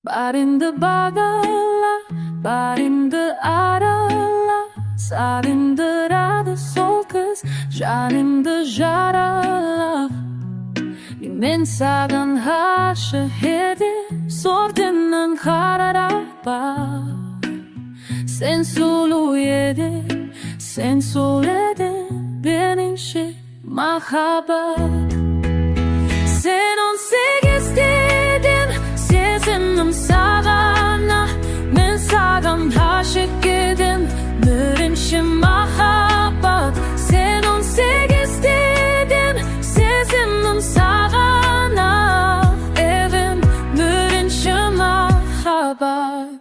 Barındı bağla, barındı arala, sarındırады сол kız, жанымды жаралап. Мен саған ғашық едім, сортыңнан қарарапа. Sen сұлу едің, sen сұлу едің, меніңше махаббат. Sen 18 dedin, сезімім сағана, мен саған ғашық едім, бірінші махаббат. Sen 18 dedin, сезімім сағана, едім, бірінші махаббат.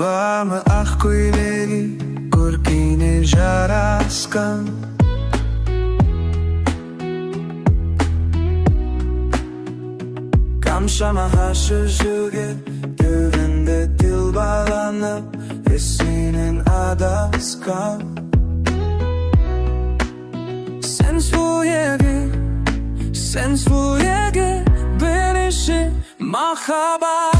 Bağımı ақ көйлегі, көркіне жарасқан. Қаншама ғашық жігіт, төбінде тіл байланып, есінен адасқан. Sen сұлу едің, бірінші махаббат.